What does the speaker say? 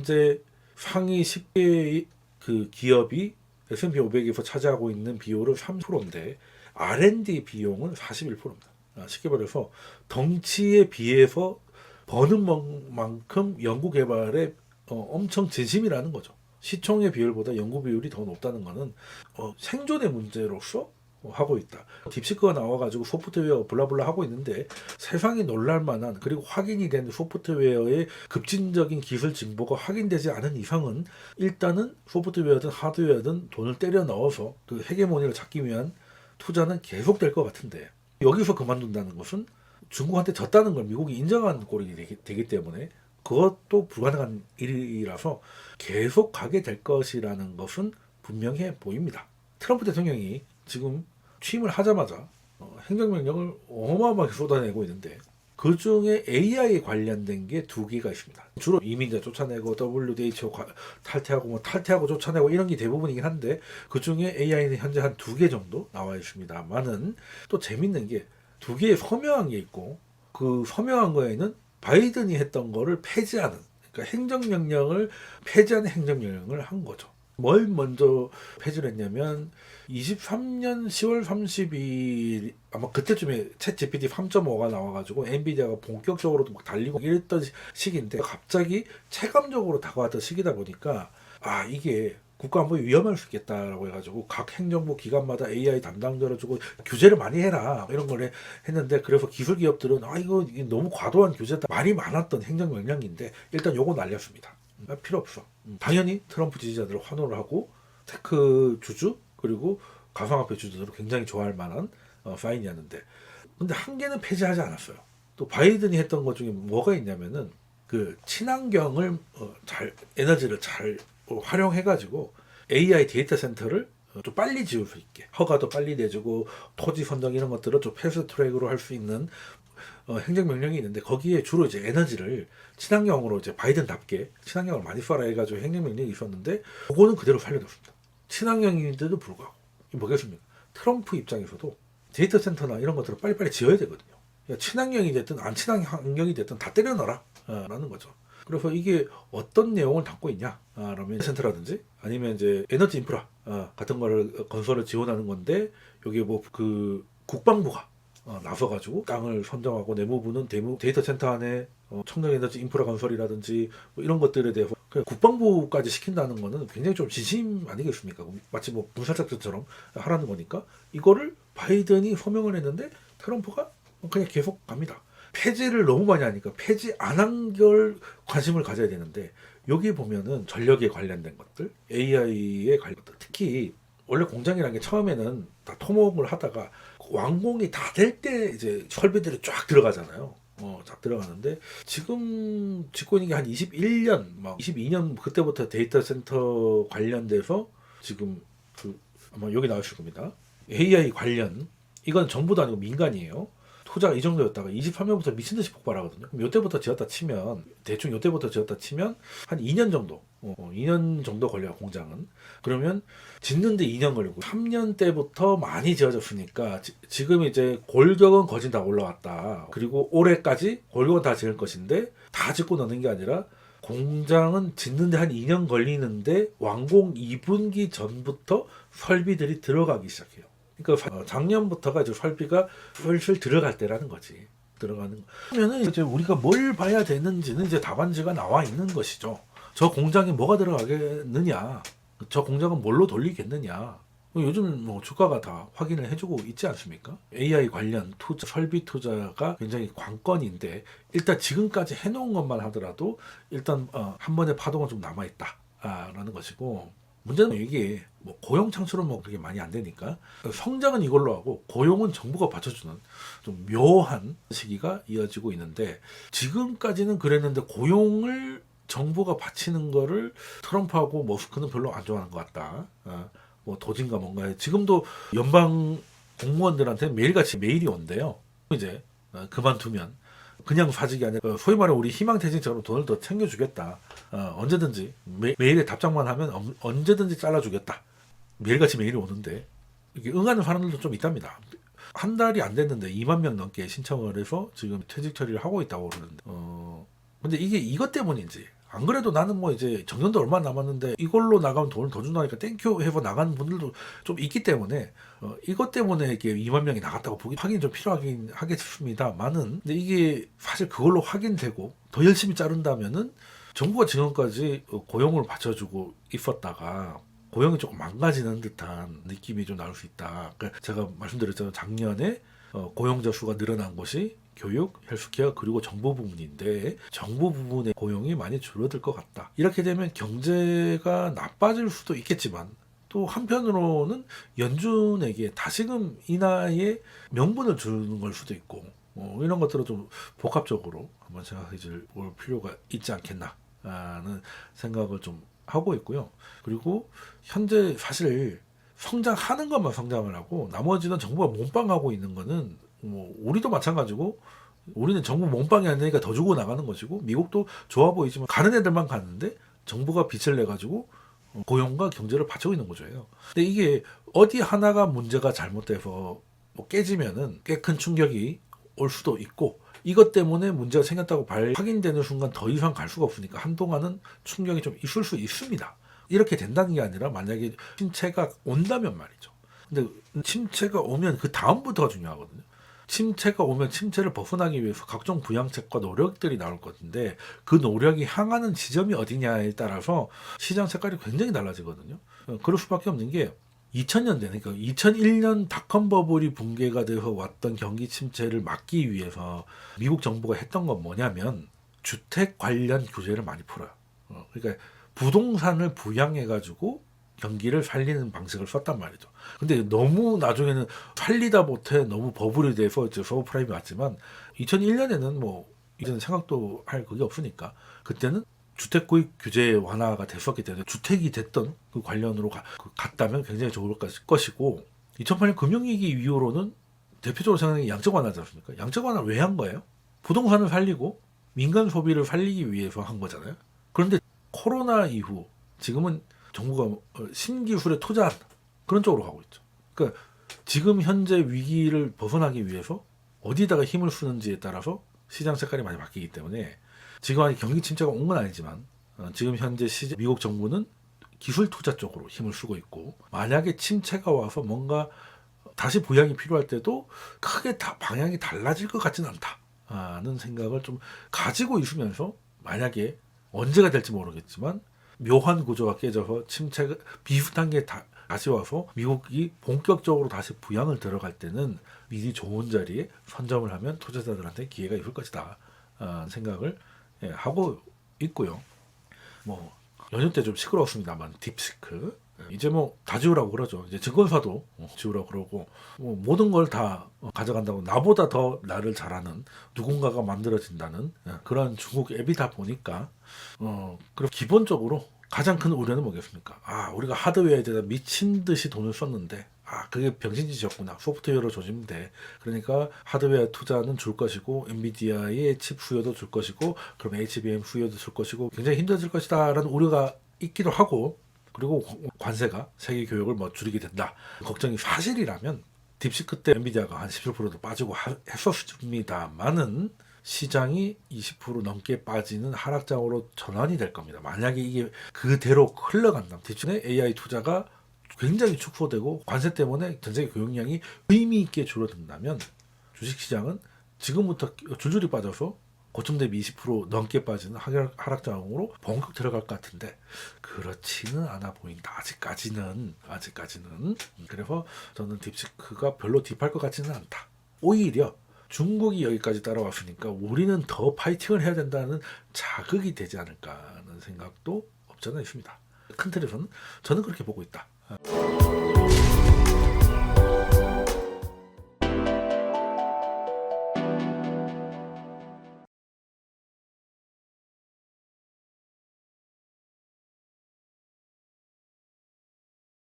현재 상위 10개의 그 기업이 S&P 500에서 차지하고 있는 비율은 30%인데 R&D 비용은 41%입니다. 쉽게 말해서 덩치에 비해서 버는 만큼 연구개발에 엄청 진심이라는 거죠. 시총의 비율보다 연구 비율이 더 높다는 것은 생존의 문제로서 하고 있다. 딥시크가 나와가지고 소프트웨어 블라블라 하고 있는데 세상이 놀랄만한 그리고 확인이 된 소프트웨어의 급진적인 기술 진보가 확인되지 않은 이상은 일단은 소프트웨어든 하드웨어든 돈을 때려 넣어서 그 헤게모니를 잡기 위한 투자는 계속될 것 같은데 여기서 그만둔다는 것은 중국한테 졌다는 걸 미국이 인정한 꼴이 되기 때문에 그것도 불가능한 일이라서 계속 가게 될 것이라는 것은 분명해 보입니다. 트럼프 대통령이 지금 취임을 하자마자 행정명령을 어마어마하게 쏟아내고 있는데 그 중에 AI 관련된 게 2개가 있습니다. 주로 이민자 쫓아내고 WTO 탈퇴하고 탈퇴하고 쫓아내고 이런 게 대부분이긴 한데 그 중에 AI는 현재 한 2개 정도 나와 있습니다만은 또 재밌는 게 2개의 서명한 게 있고 그 서명한 거에는 바이든이 했던 거를 폐지하는 그러니까 행정명령을 폐지하는 행정명령을 한 거죠. 뭘 먼저 폐지를 했냐면 23년 10월 30일 아마 그때쯤에 챗 GPT 3.5가 나와가지고 엔비디아가 본격적으로도 막 달리고 이랬던 시기인데 갑자기 체감적으로 다가왔던 시기다 보니까 이게 국가안보에 위험할 수 있겠다라고 해가지고 각 행정부 기관마다 AI 담당자를 주고 규제를 많이 해라 이런 걸 했는데 그래서 기술 기업들은 이게 너무 과도한 규제다 말이 많았던 행정명령인데 일단 요거 날렸습니다. 필요 없어. 당연히 트럼프 지지자들을 환호를 하고 테크 주주 그리고 가상화폐 주주들은 굉장히 좋아할 만한 사인이었는데 근데 한 개는 폐지하지 않았어요. 또 바이든이 했던 것 중에 뭐가 있냐면은 그 친환경을 에너지를 잘 활용해가지고 AI 데이터 센터를 좀 빨리 지을 수 있게 허가도 빨리 내주고 토지 선정 이런 것들을 좀 패스트 트랙으로 할 수 있는 행정명령이 있는데 거기에 주로 이제 에너지를 친환경으로 이제 바이든답게 친환경을 많이 써라 해가지고 행정명령이 있었는데 그거는 그대로 살려뒀습니다. 친환경인데도 불구하고 뭐겠습니까? 트럼프 입장에서도 데이터 센터나 이런 것들을 빨리빨리 지어야 되거든요. 친환경이 됐든 안 친환경이 됐든 다 때려 넣어라 라는 거죠. 그래서 이게 어떤 내용을 담고 있냐 라면 센터라든지 아니면 이제 에너지 인프라 같은 거를 건설을 지원하는 건데 여기 뭐 그 국방부가 나서가지고 땅을 선정하고 내무부는 데이터 센터 안에 청정에너지 인프라 건설이라든지 뭐 이런 것들에 대해서 국방부까지 시킨다는 거는 굉장히 좀 진심 아니겠습니까? 마치 뭐 군사작전처럼 하라는 거니까 이거를 바이든이 서명을 했는데 트럼프가 그냥 계속 갑니다. 폐지를 너무 많이 하니까 폐지 안 한 걸 관심을 가져야 되는데 여기 보면은 전력에 관련된 것들, AI에 관련된 것들, 특히 원래 공장이라는 게 처음에는 다 토목을 하다가 완공이 다 될 때 이제 설비들이 쫙 들어가잖아요. 쫙 들어가는데 지금 짓고 있는 게 한 21년, 막 22년 그때부터 데이터 센터 관련돼서 지금 아마 여기 나오실 겁니다. AI 관련 이건 정부도 아니고 민간이에요. 투자가 이 정도였다가 23년부터 미친듯이 폭발하거든요. 그럼 이때부터 지었다 치면 대충 이때부터 지었다 치면 한 2년 정도 2년 정도 걸려요 공장은. 그러면 짓는데 2년 걸리고 3년 때부터 많이 지어졌으니까 지금 이제 골격은 거진 다 올라왔다. 그리고 올해까지 골격은 다 지을 것인데 다 짓고 넣는 게 아니라 공장은 짓는데 한 2년 걸리는데 완공 2분기 전부터 설비들이 들어가기 시작해요. 그러니까 작년부터가 이제 설비가 슬슬 들어갈 때라는 거지. 들어가는 거. 그러면은 이제 우리가 뭘 봐야 되는지는 이제 답안지가 나와 있는 것이죠. 저 공장에 뭐가 들어가겠느냐, 저 공장은 뭘로 돌리겠느냐. 요즘 뭐 주가가 다 확인을 해주고 있지 않습니까? AI 관련 투자, 설비 투자가 굉장히 관건인데 일단 지금까지 해놓은 것만 하더라도 일단 한 번의 파동은 좀 남아 있다라는 것이고. 문제는 이게 뭐 고용 창출은 뭐 그렇게 많이 안 되니까 성장은 이걸로 하고 고용은 정부가 받쳐주는 좀 묘한 시기가 이어지고 있는데 지금까지는 그랬는데 고용을 정부가 바치는 거를 트럼프하고 머스크는 별로 안 좋아하는 것 같다. 뭐 도진가 뭔가 지금도 연방 공무원들한테 매일같이 메일이 온대요. 이제 그만두면 그냥 사직이 아니라 소위 말해 우리 희망퇴직처럼 돈을 더 챙겨주겠다. 언제든지 메일에 답장만 하면 언제든지 잘라주겠다. 매일같이 메일이 오는데 이게 응하는 사람들도 좀 있답니다. 한 달이 안 됐는데 2만 명 넘게 신청을 해서 지금 퇴직 처리를 하고 있다고 그러는데 근데 이게 이것 때문인지 안 그래도 나는 뭐 이제 정년도 얼마 남았는데 이걸로 나가면 돈을 더 준다니까 땡큐 해서 나가는 분들도 좀 있기 때문에 이것 때문에 이렇게 2만 명이 나갔다고 보기 확인이 좀 필요하긴 하겠습니다만은 근데 이게 사실 그걸로 확인되고 더 열심히 자른다면은 정부가 지금까지 고용을 받쳐주고 있었다가 고용이 조금 망가지는 듯한 느낌이 좀 나올 수 있다. 그러니까 제가 말씀드렸잖아요. 작년에 고용자 수가 늘어난 것이 교육, 헬스케어 그리고 정보 부문인데 정보 부문의 고용이 많이 줄어들 것 같다. 이렇게 되면 경제가 나빠질 수도 있겠지만 또 한편으로는 연준에게 다시금 인하의 명분을 주는 걸 수도 있고 이런 것들을 좀 복합적으로 한번 생각해 볼 필요가 있지 않겠나 하는 생각을 좀 하고 있고요. 그리고 현재 사실 성장하는 것만 성장을 하고 나머지는 정부가 몸빵하고 있는 거는 뭐 우리도 마찬가지고 우리는 정부 몸빵이 아니니까 더 주고 나가는 것이고 미국도 좋아 보이지만 가는 애들만 가는데 정부가 빚을 내 가지고 고용과 경제를 받치고 있는 거죠. 근데 이게 어디 하나가 문제가 잘못돼서 뭐 깨지면은 꽤 큰 충격이 올 수도 있고 이것 때문에 문제가 생겼다고 확인되는 순간 더 이상 갈 수가 없으니까 한동안은 충격이 좀 있을 수 있습니다. 이렇게 된다는 게 아니라 만약에 침체가 온다면 말이죠. 근데 침체가 오면 그 다음부터가 중요하거든요. 침체가 오면 침체를 벗어나기 위해서 각종 부양책과 노력들이 나올 것인데 그 노력이 향하는 지점이 어디냐에 따라서 시장 색깔이 굉장히 달라지거든요. 그럴 수밖에 없는 게 2000년대, 그러니까 2001년 닷컴 버블이 붕괴가 되어서 왔던 경기 침체를 막기 위해서 미국 정부가 했던 건 뭐냐면 주택 관련 규제를 많이 풀어요. 그러니까 부동산을 부양해가지고 경기를 살리는 방식을 썼단 말이죠. 근데 너무 나중에는 살리다 못해 너무 버블이 돼서 이제 서브프라임이 왔지만 2001년에는 뭐 이제는 생각도 할 그게 없으니까 그때는 주택 구입 규제 완화가 됐었기 때문에 주택이 됐던 그 관련으로 갔다면 굉장히 좋을 것이고 2008년 금융위기 이후로는 대표적으로 생각하는 게 양적 완화지 않습니까? 양적 완화 왜 한 거예요? 부동산을 살리고 민간 소비를 살리기 위해서 한 거잖아요. 그런데 코로나 이후 지금은 정부가 신기술에 투자한다. 그런 쪽으로 가고 있죠. 그러니까 지금 현재 위기를 벗어나기 위해서 어디다가 힘을 쓰는지에 따라서 시장 색깔이 많이 바뀌기 때문에 지금 아직 경기 침체가 온 건 아니지만 지금 현재 미국 정부는 기술 투자 쪽으로 힘을 쓰고 있고 만약에 침체가 와서 뭔가 다시 부양이 필요할 때도 크게 다 방향이 달라질 것 같지는 않다는 생각을 좀 가지고 있으면서 만약에 언제가 될지 모르겠지만 묘한 구조가 깨져서 침체가 비슷한 게 다시 와서 미국이 본격적으로 다시 부양을 들어갈 때는 미리 좋은 자리에 선점을 하면 투자자들한테 기회가 있을 것이다 생각을 하고 있고요. 뭐 연휴 때 좀 시끄러웠습니다만 딥시크 이제 뭐 다 지우라고 그러죠. 이제 증권사도 지우라고 그러고 뭐 모든 걸 다 가져간다고 나보다 더 나를 잘하는 누군가가 만들어진다는 그런 중국 앱이다 보니까 그리고 기본적으로 가장 큰 우려는 뭐겠습니까? 우리가 하드웨어에 대해서 미친 듯이 돈을 썼는데 그게 병신짓이었구나. 소프트웨어로 조지면 돼. 그러니까 하드웨어 투자는 줄 것이고 엔비디아의 칩 수요도 줄 것이고 그럼 HBM 수요도 줄 것이고 굉장히 힘들어질 것이다 라는 우려가 있기도 하고 그리고 관세가 세계 교역을 뭐 줄이게 된다. 걱정이 사실이라면 딥시크 때 엔비디아가 한 17%도 빠지고 했었습니다만은 시장이 20% 넘게 빠지는 하락장으로 전환이 될 겁니다. 만약에 이게 그대로 흘러간다면 딥시크의 AI 투자가 굉장히 축소되고 관세 때문에 전 세계 교역량이 의미 있게 줄어든다면 주식시장은 지금부터 줄줄이 빠져서 고점 대비 20% 넘게 빠지는 하락장으로 본격 들어갈 것 같은데 그렇지는 않아 보인다. 아직까지는 그래서 저는 딥시크가 별로 딥할 것 같지는 않다. 오히려 중국이 여기까지 따라왔으니까 우리는 더 파이팅을 해야 된다는 자극이 되지 않을까 하는 생각도 없지 않아 있습니다. 큰 틀에서는 저는 그렇게 보고 있다.